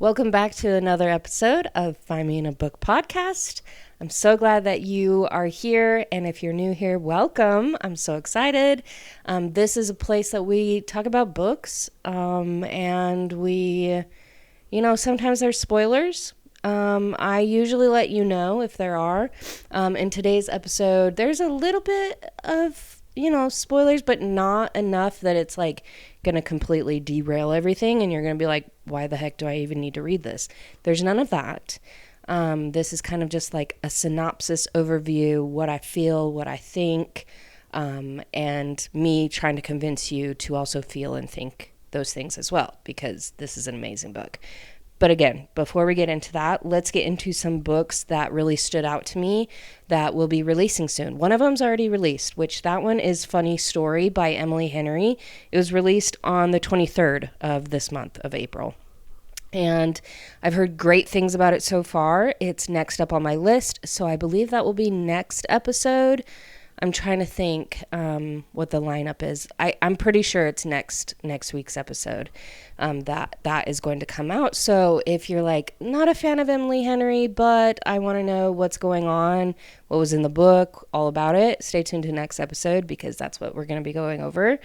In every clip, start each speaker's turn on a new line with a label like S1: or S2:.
S1: Welcome back to another episode of Find Me in a Book podcast. I'm so glad that you are here, and if you're new here, welcome. I'm so excited. This is a place that we talk about books, and we, sometimes there's spoilers. I usually let you know if there are. In today's episode, there's a little bit of, spoilers, but not enough that it's like going to completely derail everything and you're going to be like, why the heck do I even need to read this? There's none of that. This is kind of just like a synopsis overview, what I feel, what I think, and me trying to convince you to also feel and think those things as well, because this is an amazing book. But again, before we get into that, let's get into some books that really stood out to me that will be releasing soon. One of them's already released, which that one is Funny Story by Elle Kennedy. It was released on the 23rd of this month of April. And I've heard great things about it so far. It's next up on my list, so I believe that will be next episode. I'm trying to think what the lineup is. I'm pretty sure it's next week's episode that is going to come out. So if you're like not a fan of Elle Kennedy, but I want to know what's going on, what was in the book, all about it, stay tuned to next episode because that's what we're going to be going over.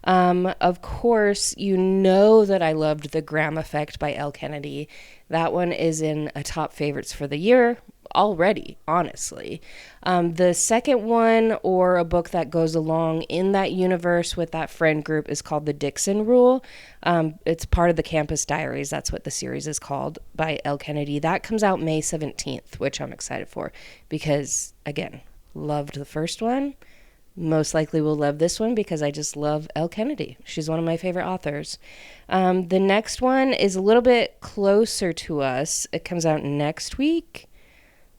S1: Of course, you know that I loved The Graham Effect by Elle Kennedy. That one is in a top favorites for the year already, honestly. The second one, or a book that goes along in that universe with that friend group, is called The Dixon Rule. It's part of the Campus Diaries. That's what the series is called, by Elle Kennedy. That comes out May 17th, which I'm excited for because, again, loved the first one. Most likely will love this one because I just love Elle Kennedy. She's one of my favorite authors. The next one is a little bit closer to us. It comes out next week.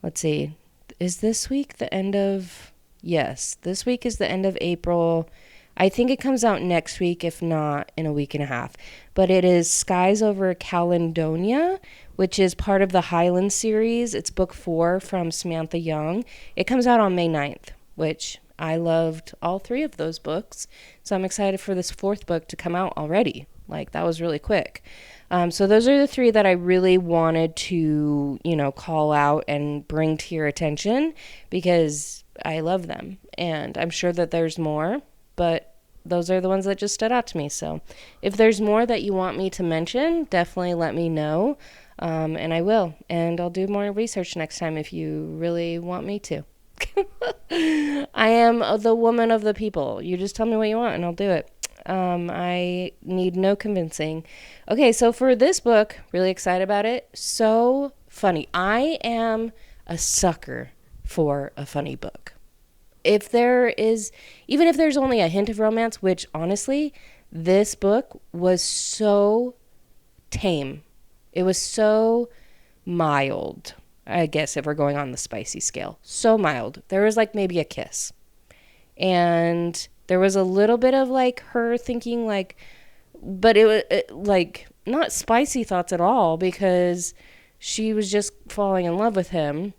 S1: Let's see. Is this week the end of... Yes, this week is the end of April. I think it comes out next week, if not in a week and a half. But it is Skies Over Caledonia, which is part of the Highlands series. It's book 4 from Samantha Young. It comes out on May 9th, which I loved all 3 of those books. So I'm excited for this 4th book to come out already. Like, that was really quick. So those are the 3 that I really wanted to, call out and bring to your attention because I love them. And I'm sure that there's more, but those are the ones that just stood out to me. So if there's more that you want me to mention, definitely let me know. And I will. And I'll do more research next time if you really want me to. I am the woman of the people. You just tell me what you want and I'll do it. I need no convincing. Okay, so for this book, really excited about it. So funny. I am a sucker for a funny book. Even if there's only a hint of romance, which honestly, this book was so tame. It was so mild, I guess, if we're going on the spicy scale. So mild. There was like maybe a kiss. And there was a little bit of like her thinking like, but it was like not spicy thoughts at all because she was just falling in love with him.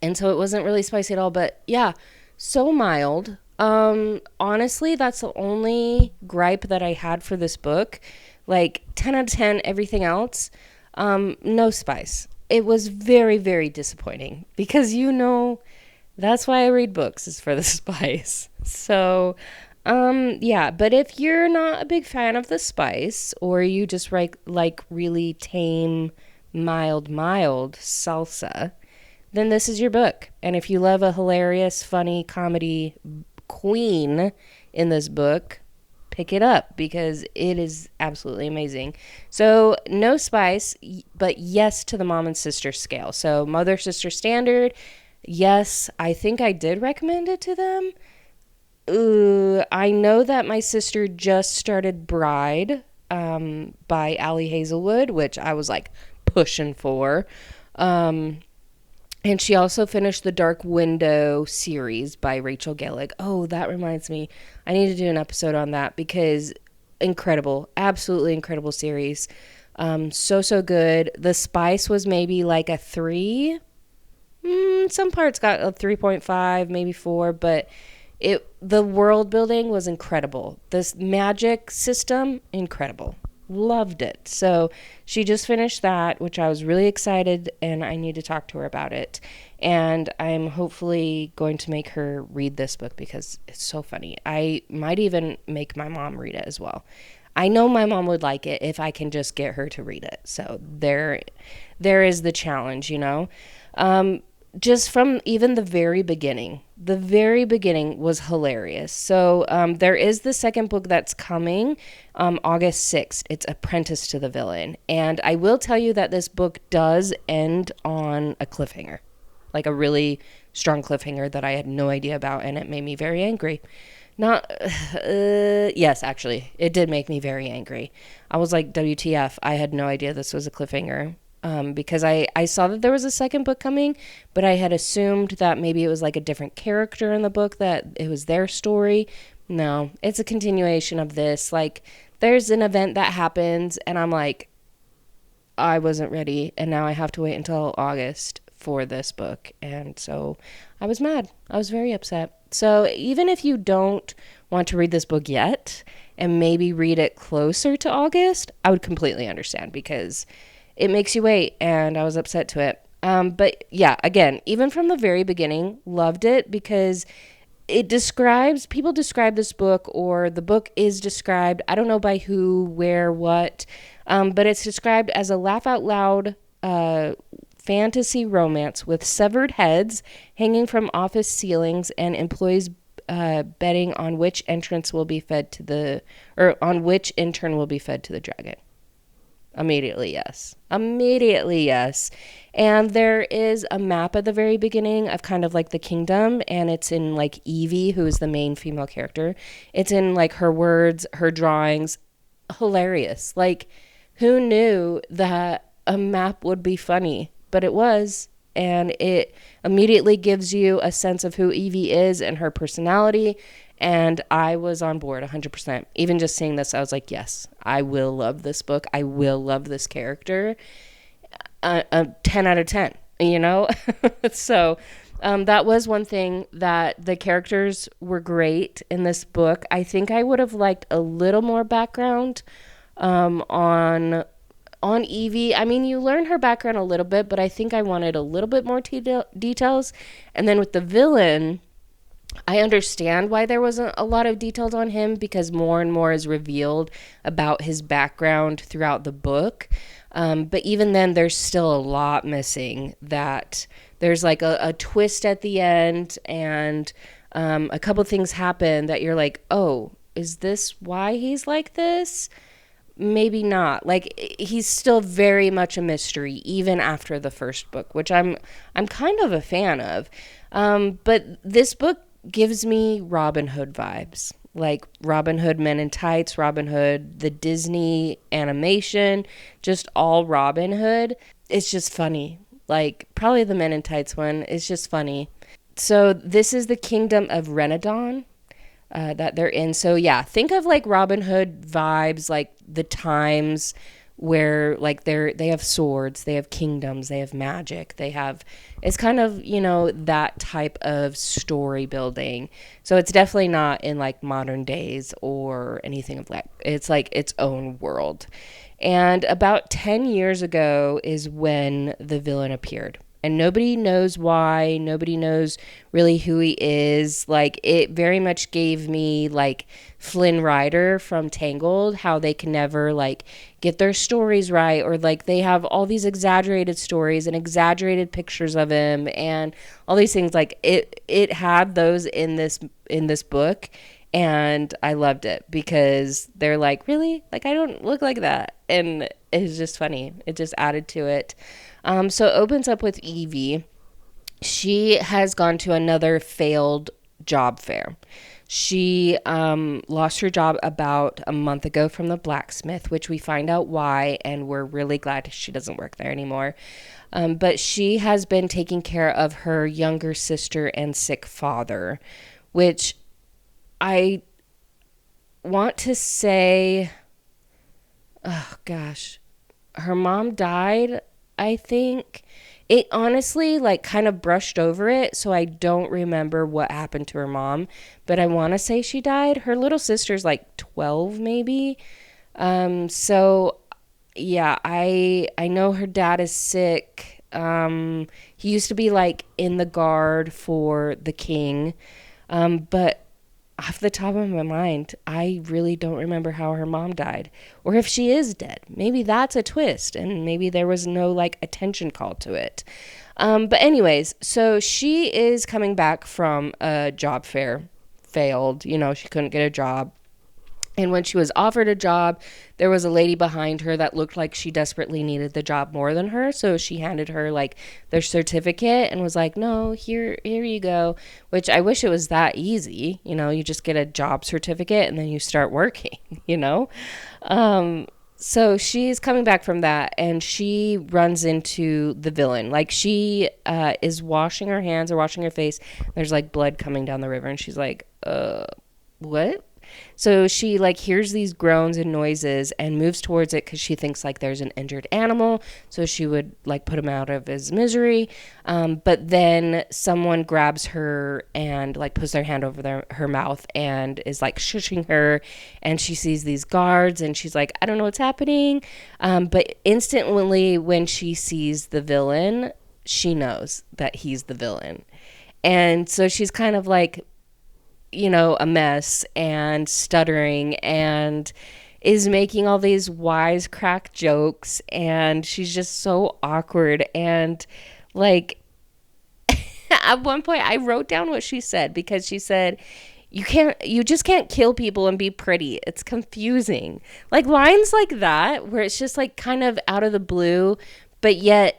S1: And so it wasn't really spicy at all, but yeah, so mild. Honestly, that's the only gripe that I had for this book. Like 10 out of 10, everything else, no spice. It was very, very disappointing because that's why I read books, is for the spice. So, yeah, but if you're not a big fan of the spice or you just like really tame, mild salsa, then this is your book. And if you love a hilarious, funny comedy queen in this book, pick it up because it is absolutely amazing. So no spice, but yes to the mom and sister scale. So mother, sister standard. Yes, I think I did recommend it to them. I know that my sister just started Bride by Ali Hazelwood, which I was like pushing for. And she also finished the Dark Window series by Rachel Gellig. Oh, that reminds me. I need to do an episode on that because incredible, absolutely incredible series. So good. The spice was maybe like a 3. Some parts got a 3.5, maybe 4, but the world building was incredible. This magic system, incredible. Loved it. So she just finished that, which I was really excited, and I need to talk to her about it. And I'm hopefully going to make her read this book because it's so funny. I might even make my mom read it as well. I know my mom would like it if I can just get her to read it. So there is the challenge, you know. Just from even the very beginning was hilarious. So there is the second book that's coming August 6th. It's Apprentice to the Villain. And I will tell you that this book does end on a cliffhanger, like a really strong cliffhanger that I had no idea about, and it made me very angry. Yes, actually, it did make me very angry. I was like, WTF, I had no idea this was a cliffhanger. Because I saw that there was a second book coming, but I had assumed that maybe it was like a different character in the book, that it was their story. No, it's a continuation of this. Like, there's an event that happens, and I'm like, I wasn't ready, and now I have to wait until August for this book. And so I was mad. I was very upset. So even if you don't want to read this book yet, and maybe read it closer to August, I would completely understand, because it makes you wait, and I was upset to it. But yeah, again, even from the very beginning, loved it, because people describe this book, or the book is described, I don't know by who, where, what, but it's described as a laugh out loud fantasy romance with severed heads hanging from office ceilings and employees betting on which intern will be fed to the dragon. Immediately, yes. And there is a map at the very beginning of kind of like the kingdom, and it's in like Evie, who is the main female character. It's in like her words, her drawings. Hilarious. Like, who knew that a map would be funny? But it was. And it immediately gives you a sense of who Evie is and her personality. And I was on board 100%. Even just seeing this, I was like, yes, I will love this book. I will love this character. 10 out of 10, you know? So that was one thing, that the characters were great in this book. I think I would have liked a little more background on Evie. I mean, you learn her background a little bit, but I think I wanted a little bit more details. And then with the villain, I understand why there wasn't a lot of details on him, because more and more is revealed about his background throughout the book. But even then, there's still a lot missing. That there's like a twist at the end, and a couple things happen that you're like, oh, is this why he's like this? Maybe not. Like, he's still very much a mystery, even after the first book, which I'm kind of a fan of. But this book gives me Robin Hood vibes, like Robin Hood Men in Tights, Robin Hood, the Disney animation, just all Robin Hood. It's just funny. Like, probably the Men in Tights one is just funny. So this is the kingdom of Renadon that they're in. So yeah, think of like Robin Hood vibes, like the times where like they have swords, they have kingdoms, they have magic, it's kind of, you know, that type of story building. So it's definitely not in like modern days or anything of that. It's like its own world. And about 10 years ago is when the villain appeared. And nobody knows why. Nobody knows really who he is. Like, it very much gave me, like, Flynn Rider from Tangled, how they can never, like, get their stories right. Or, like, they have all these exaggerated stories and exaggerated pictures of him and all these things. Like, it had those in this book. And I loved it because they're like, really? Like, I don't look like that. And it's just funny. It just added to it. So it opens up with Evie. She has gone to another failed job fair. She lost her job about a month ago from the blacksmith, which we find out why, and we're really glad she doesn't work there anymore. But she has been taking care of her younger sister and sick father, which I want to say, oh gosh, her mom died, I think. It honestly, like, kind of brushed over it, so I don't remember what happened to her mom, but I want to say she died. Her little sister's like 12 maybe, So yeah, I know her dad is sick. He used to be like in the guard for the king. But off the top of my mind, I really don't remember how her mom died or if she is dead. Maybe that's a twist and maybe there was no like attention called to it. But anyways, so she is coming back from a job fair, failed, she couldn't get a job. And when she was offered a job, there was a lady behind her that looked like she desperately needed the job more than her. So she handed her like their certificate and was like, "No, here you go." Which I wish it was that easy. You just get a job certificate and then you start working, So she's coming back from that and she runs into the villain. Like she is washing her hands or washing her face. There's like blood coming down the river and she's like, what? So she like hears these groans and noises and moves towards it because she thinks like there's an injured animal. So she would like put him out of his misery. But then someone grabs her and like puts their hand over her mouth and is like shushing her. And she sees these guards and she's like, I don't know what's happening. But instantly when she sees the villain, she knows that he's the villain. And so she's kind of like, a mess and stuttering and is making all these wisecrack jokes and she's just so awkward and like at one point I wrote down what she said because she said you just can't kill people and be pretty. It's confusing. Like lines like that where it's just like kind of out of the blue but yet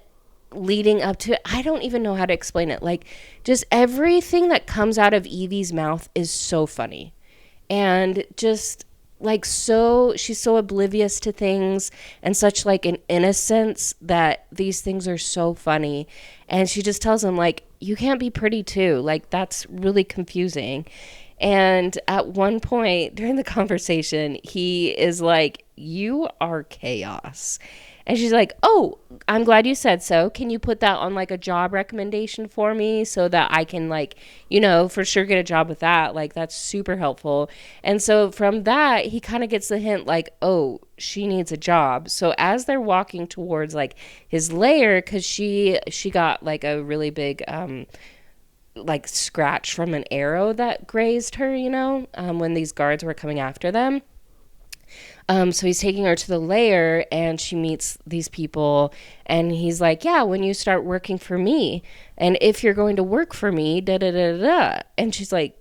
S1: leading up to it. I don't even know how to explain it. Like just everything that comes out of Evie's mouth is so funny. And just like she's so oblivious to things and such like an innocence that these things are so funny. And she just tells him like, you can't be pretty too. Like that's really confusing. And at one point during the conversation, he is like, you are chaos. And she's like, oh, I'm glad you said so. Can you put that on like a job recommendation for me so that I can like, for sure get a job with that. Like that's super helpful. And so from that, he kind of gets the hint like, oh, she needs a job. So as they're walking towards like his lair, because she got like a really big like scratch from an arrow that grazed her, when these guards were coming after them. So he's taking her to the lair and she meets these people and he's like, yeah, when you start working for me and if you're going to work for me, da da da da. And she's like,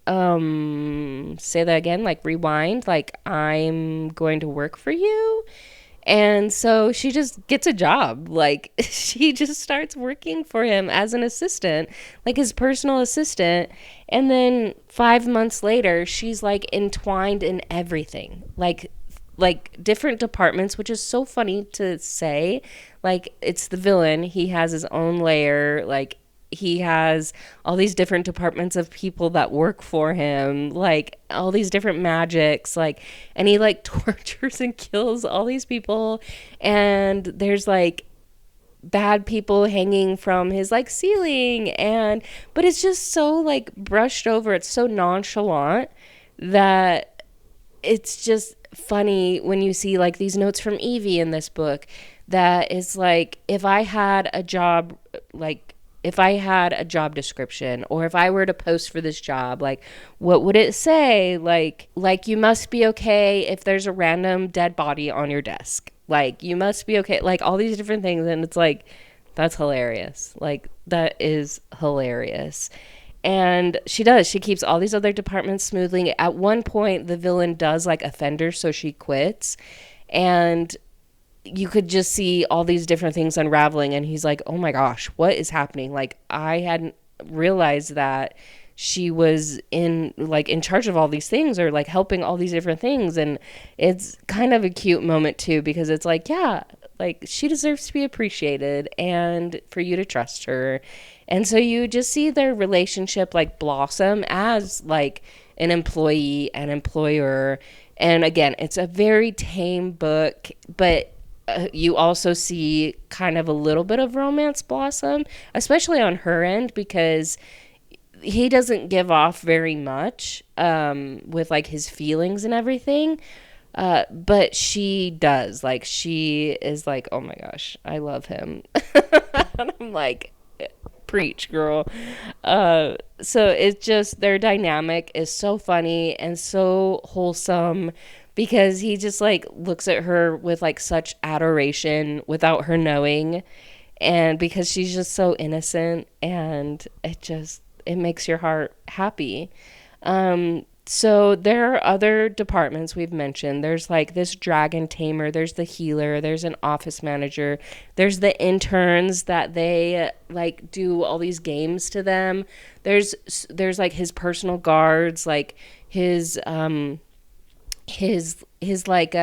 S1: say that again, like rewind, like I'm going to work for you. And so she just gets a job. Like she just starts working for him as an assistant, like his personal assistant. And then 5 months later, she's like entwined in everything, like different departments, which is so funny to say. Like it's the villain. He has his own lair. Like he has all these different departments of people that work for him, like all these different magics, like, and he like tortures and kills all these people. And there's like bad people hanging from his like ceiling but it's just so like brushed over. It's so nonchalant that it's just funny when you see like these notes from Evie in this book that is like, if I had a job description or if I were to post for this job, like what would it say? Like you must be okay if there's a random dead body on your desk. Like you must be okay. Like all these different things. And it's like, that's hilarious. Like that is hilarious. And she keeps all these other departments smoothly. At one point, the villain does like offend her, so she quits. And you could just see all these different things unraveling. And he's like, oh my gosh, what is happening? Like, I hadn't realized that she was in charge of all these things or like helping all these different things. And it's kind of a cute moment too, because it's like, yeah, like she deserves to be appreciated and for you to trust her. And so you just see their relationship like blossom as like an employee and employer. And again, it's a very tame book, but you also see kind of a little bit of romance blossom, especially on her end, because he doesn't give off very much with like his feelings and everything. But she does. Like, she is like, oh my gosh, I love him. And I'm like, preach, girl. So it's just, their dynamic is so funny and so wholesome because he just like looks at her with like such adoration without her knowing. And because she's just so innocent, and it makes your heart happy. So there are other departments we've mentioned. There's like this dragon tamer, there's the healer, there's an office manager, there's the interns that they like do all these games to them. There's like his personal guards, like his like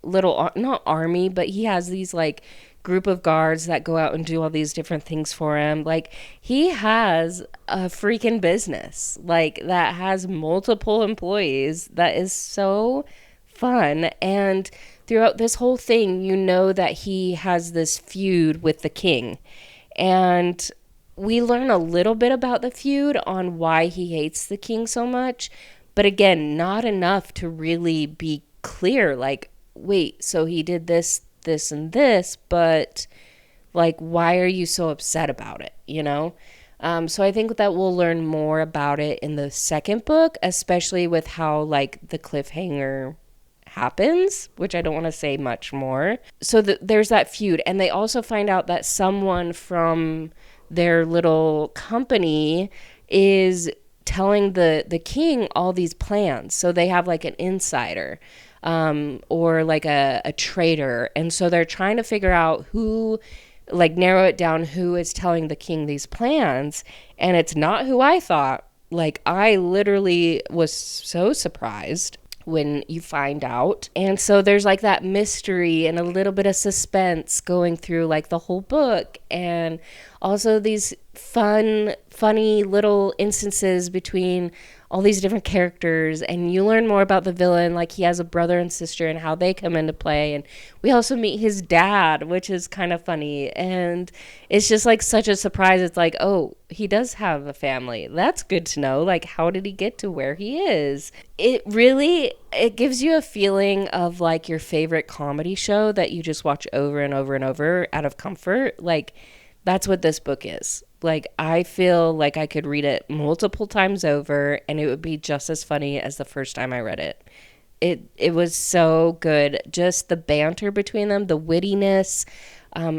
S1: little, not army, but he has these like group of guards that go out and do all these different things for him. Like, he has a freaking business like that has multiple employees. That is so fun. And throughout this whole thing, you know that he has this feud with the king, and we learn a little bit about the feud on why he hates the king so much, but again, not enough to really be clear. Like, wait, so he did this, this, and this, but like, why are you so upset about it, you know? So I think that we'll learn more about it in the second book, especially with how like the cliffhanger happens, which I don't want to say much more. So there's that feud, and they also find out that someone from their little company is telling the king all these plans. So they have like an insider, or like a traitor, and so they're trying to figure out who, like, narrow it down, who is telling the king these plans. And it's not who I thought. Like, I literally was so surprised when you find out. And so there's like that mystery and a little bit of suspense going through like the whole book, and also these funny little instances between all these different characters. And you learn more about the villain, like he has a brother and sister and how they come into play. And we also meet his dad, which is kind of funny, and it's just like such a surprise. It's like, oh, he does have a family. That's good to know. Like, how did he get to where he is? It gives you a feeling of like your favorite comedy show that you just watch over and over and over out of comfort. Like, that's what this book is. Like, I feel like I could read it multiple times over and it would be just as funny as the first time I read it. It was so good. Just the banter between them, the wittiness,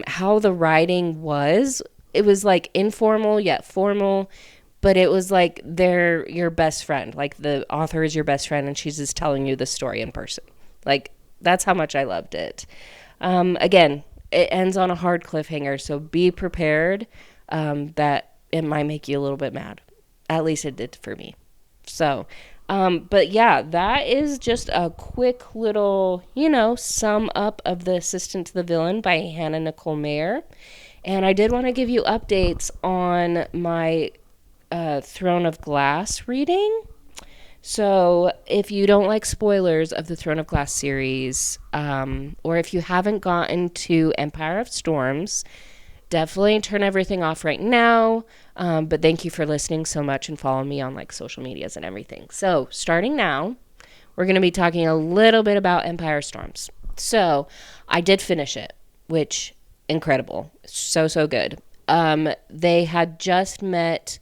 S1: how the writing was. It was like informal yet formal, but it was like they're your best friend. Like, the author is your best friend and she's just telling you the story in person. Like, that's how much I loved it. Again, it ends on a hard cliffhanger, so be prepared that it might make you a little bit mad. At least it did for me. So, but yeah, that is just a quick little, sum up of The Assistant to the Villain by Hannah Nicole Maehrer. And I did want to give you updates on my Throne of Glass reading. So if you don't like spoilers of the Throne of Glass series, or if you haven't gotten to Empire of Storms, definitely turn everything off right now. But thank you for listening so much and following me on like social medias and everything. So starting now, we're going to be talking a little bit about Empire of Storms. So I did finish it, which incredible. So good. They had just met,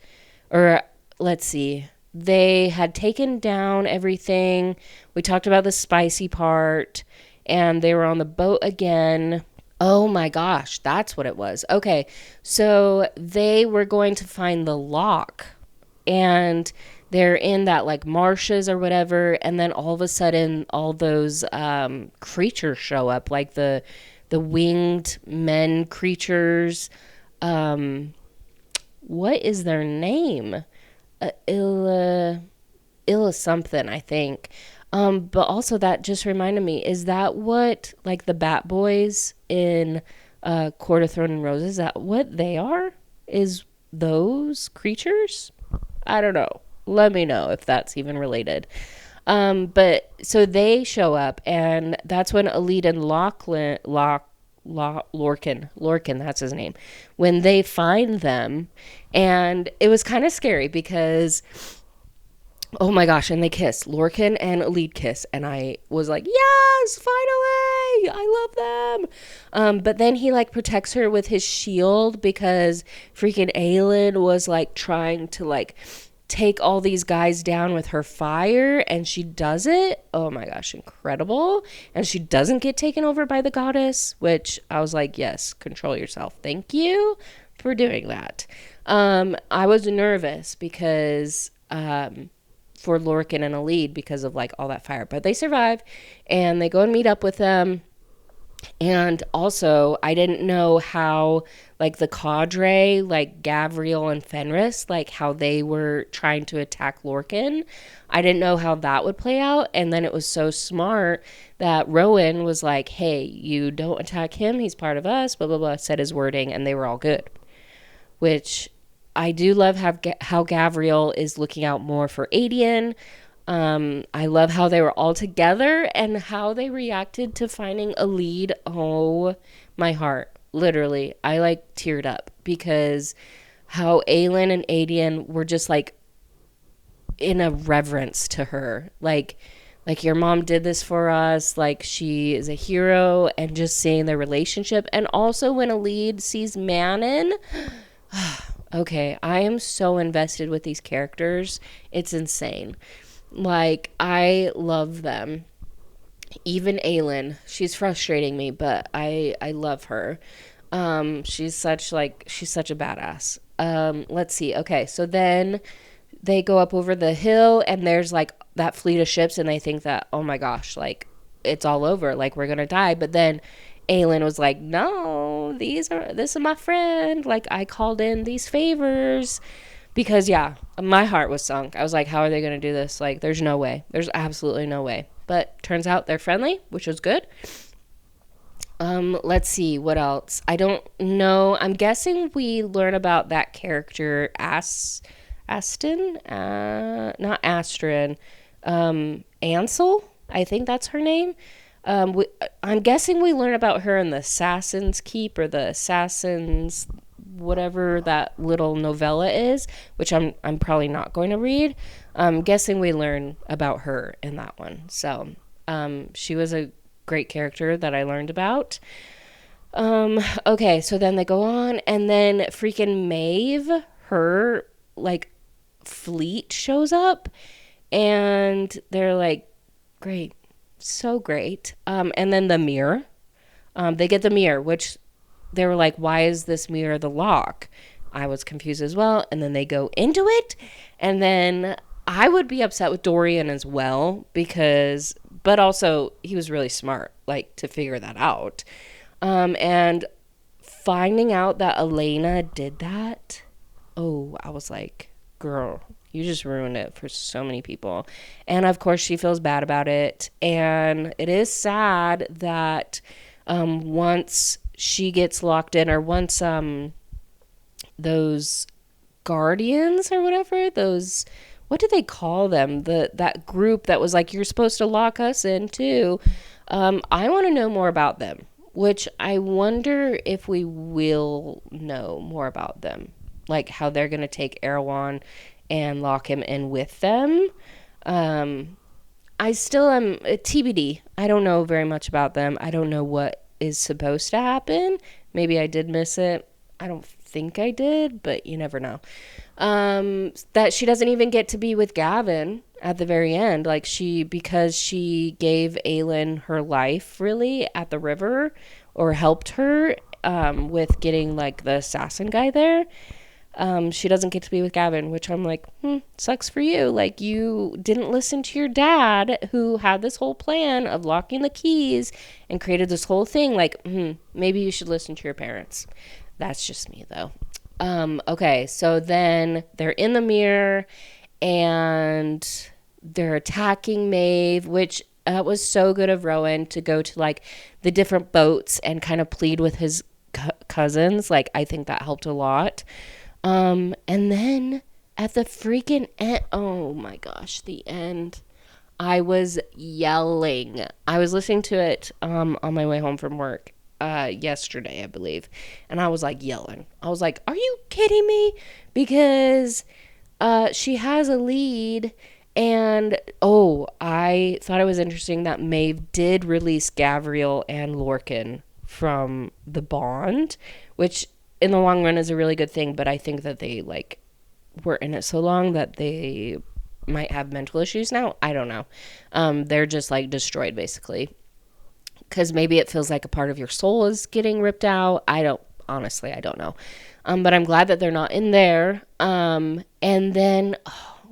S1: or let's see, they had taken down everything. We talked about the spicy part, and they were on the boat again. Oh my gosh, that's what it was. Okay, so they were going to find the lock, and they're in that like marshes or whatever, and then all of a sudden all those creatures show up, like the winged men creatures. What is their name? Illa something, I think. But also that just reminded me, is that what, like, the Bat Boys in Court of Thorn and Roses, is that what they are? Is those creatures? I don't know. Let me know if that's even related. But so they show up, and that's when Elite and Lorcan, that's his name, when they find them. And it was kind of scary because Oh my gosh, and they kiss. Lorcan and Elide kiss. And I was like, yes, finally! I love them. But then he like protects her with his shield because freaking Aelin was like trying to like take all these guys down with her fire, and she does it. Oh my gosh, incredible. And she doesn't get taken over by the goddess, which I was like, yes, control yourself. Thank you for doing that. I was nervous because for Lorcan and Elide because of like all that fire, but they survive and they go and meet up with them. And also, I didn't know how, like, the cadre, like Gavriel and Fenris, like, how they were trying to attack Lorcan. I didn't know how that would play out. And then it was so smart that Rowan was like, hey, you don't attack him. He's part of us, blah, blah, blah, said his wording, and they were all good. Which I do love how Gavriel is looking out more for Adian. I love how they were all together and how they reacted to finding a lead. Oh, my heart. Literally, I like teared up because how Aelin and Adian were just like in a reverence to her. Like your mom did this for us. Like she is a hero, and just seeing their relationship. And also when a lead sees Manon, okay, I am so invested with these characters. It's insane. Like, I love them. Even Aelin, she's frustrating me, but I love her. She's such a badass. Let's see. Okay, so then they go up over the hill, and there's like that fleet of ships, and they think that, oh my gosh, like it's all over, like we're gonna die. But then Aelin was like, no, this is my friend. Like, I called in these favors. Because, yeah, my heart was sunk. I was like, how are they going to do this? Like, there's no way. There's absolutely no way. But turns out they're friendly, which was good. Let's see. What else? I don't know. I'm guessing we learn about that character, Aston? Not Astrid. Ansel? I think that's her name. I'm guessing we learn about her in the Assassin's Keep or the Assassin's whatever that little novella is, which I'm probably not going to read. I'm guessing we learn about her in that one. So she was a great character that I learned about. Okay, so then they go on, and then freaking Maeve, her like fleet shows up, and they're like, great, so great. And then the mirror, they get the mirror, which they were like, why is this mirror the lock? I was confused as well. And then they go into it. And then I would be upset with Dorian as well but also he was really smart, like, to figure that out. And finding out that Elena did that, oh, I was like, girl, you just ruined it for so many people. And of course she feels bad about it. And it is sad that once she gets locked in, or once those guardians or whatever, those, what do they call them, that group that was like, you're supposed to lock us in too, I want to know more about them, which I wonder if we will know more about them, like how they're going to take Erewhon and lock him in with them. I still am TBD. I don't know very much about them. I don't know what is supposed to happen. Maybe I did miss it. I don't think I did, but you never know. That she doesn't even get to be with Gavin at the very end. Like, because she gave Aelin her life, really, at the river, or helped her with getting, like, the assassin guy there. She doesn't get to be with Gavin, which I'm like, sucks for you. Like, you didn't listen to your dad, who had this whole plan of locking the keys and created this whole thing. Like, maybe you should listen to your parents. That's just me, though. Okay, so then they're in the mirror, and they're attacking Maeve, which was so good of Rowan to go to, like, the different boats and kind of plead with his cousins. Like, I think that helped a lot. And then at the freaking end, oh my gosh, the end, I was yelling. I was listening to it on my way home from work yesterday, I believe, and I was like yelling. I was like, are you kidding me? Because she has a lead, And, I thought it was interesting that Maeve did release Gavriel and Lorcan from the bond, which in the long run is a really good thing, but I think that they, like, were in it so long that they might have mental issues now. I don't know. They're just, like, destroyed, basically. Because maybe it feels like a part of your soul is getting ripped out. Honestly, I don't know. But I'm glad that they're not in there. And then,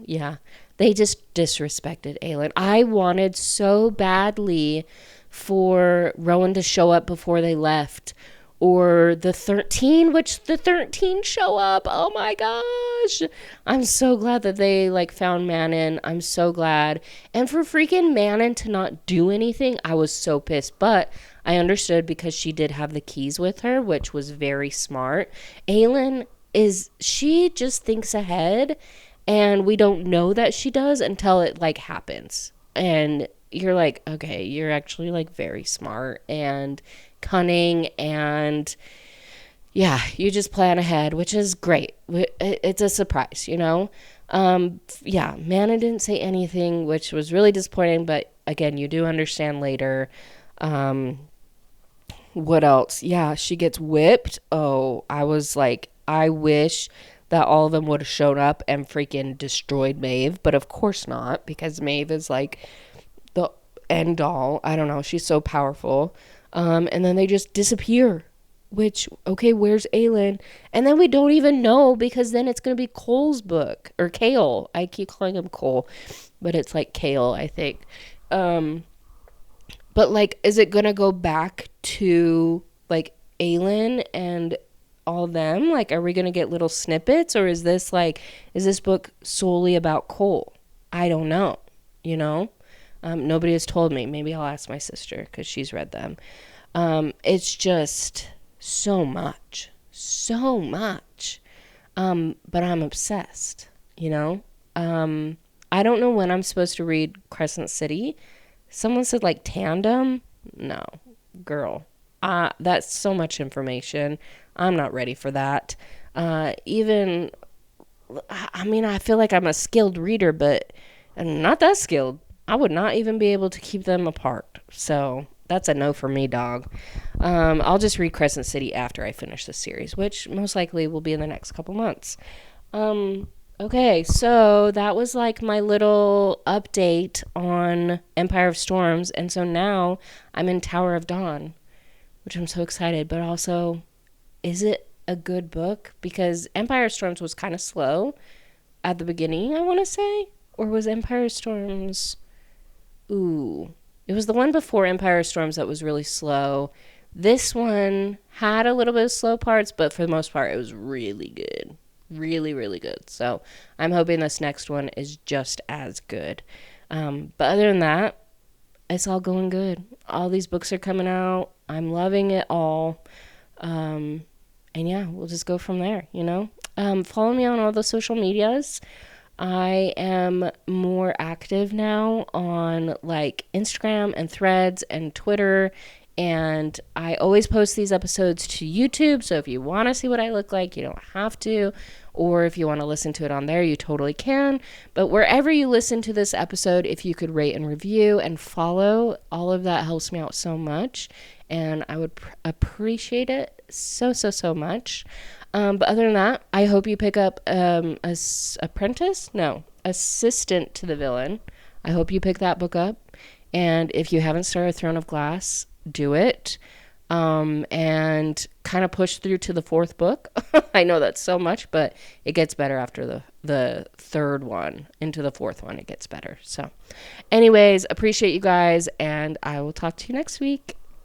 S1: yeah, they just disrespected Aelin. I wanted so badly for Rowan to show up before they left. Or the 13, which the 13 show up. Oh my gosh. I'm so glad that they like found Manon. I'm so glad. And for freaking Manon to not do anything, I was so pissed. But I understood because she did have the keys with her, which was very smart. Aelin she just thinks ahead, and we don't know that she does until it like happens. And you're like, okay, you're actually like very smart and cunning, and yeah, you just plan ahead, which is great. It's a surprise, you know. Yeah, Mana didn't say anything, which was really disappointing, but again, you do understand later. What else? Yeah, she gets whipped. I was like, I wish that all of them would have shown up and freaking destroyed Maeve, but of course not, because Maeve is like the end all. I don't know, she's so powerful. And then they just disappear, which, okay, where's Aelin? And then we don't even know, because then it's going to be Cole's book, or Kale. I keep calling him Cole, but it's like Kale, I think. But like, is it going to go back to like Aelin and all them? Like, are we going to get little snippets, or is this book solely about Cole? I don't know, you know? Nobody has told me. Maybe I'll ask my sister, because she's read them. It's just so much. But I'm obsessed, you know? I don't know when I'm supposed to read Crescent City. Someone said like tandem. No, girl. That's so much information. I'm not ready for that. I feel like I'm a skilled reader, but I'm not that skilled. I would not even be able to keep them apart. So that's a no for me, dog. I'll just read Crescent City after I finish this series, which most likely will be in the next couple months. Okay, so that was like my little update on Empire of Storms. And so now I'm in Tower of Dawn, which I'm so excited. But also, is it a good book? Because Empire of Storms was kind of slow at the beginning, I want to say. Or was Empire of Storms... Ooh, it was the one before Empire of Storms that was really slow. This one had a little bit of slow parts, but for the most part, it was really good. Really, really good. So I'm hoping this next one is just as good. But other than that, it's all going good. All these books are coming out. I'm loving it all. And yeah, we'll just go from there, you know? Follow me on all the social medias. I am more active now on like Instagram and Threads and Twitter, and I always post these episodes to YouTube, so if you want to see what I look like, you don't have to, or if you want to listen to it on there, you totally can. But wherever you listen to this episode, if you could rate and review and follow, all of that helps me out so much, and I would appreciate it so much. But other than that, I hope you pick up Assistant to the Villain. I hope you pick that book up. And if you haven't started Throne of Glass, do it. And kind of push through to the fourth book. I know that's so much, but it gets better after the third one. Into the fourth one, it gets better. So anyways, appreciate you guys, and I will talk to you next week.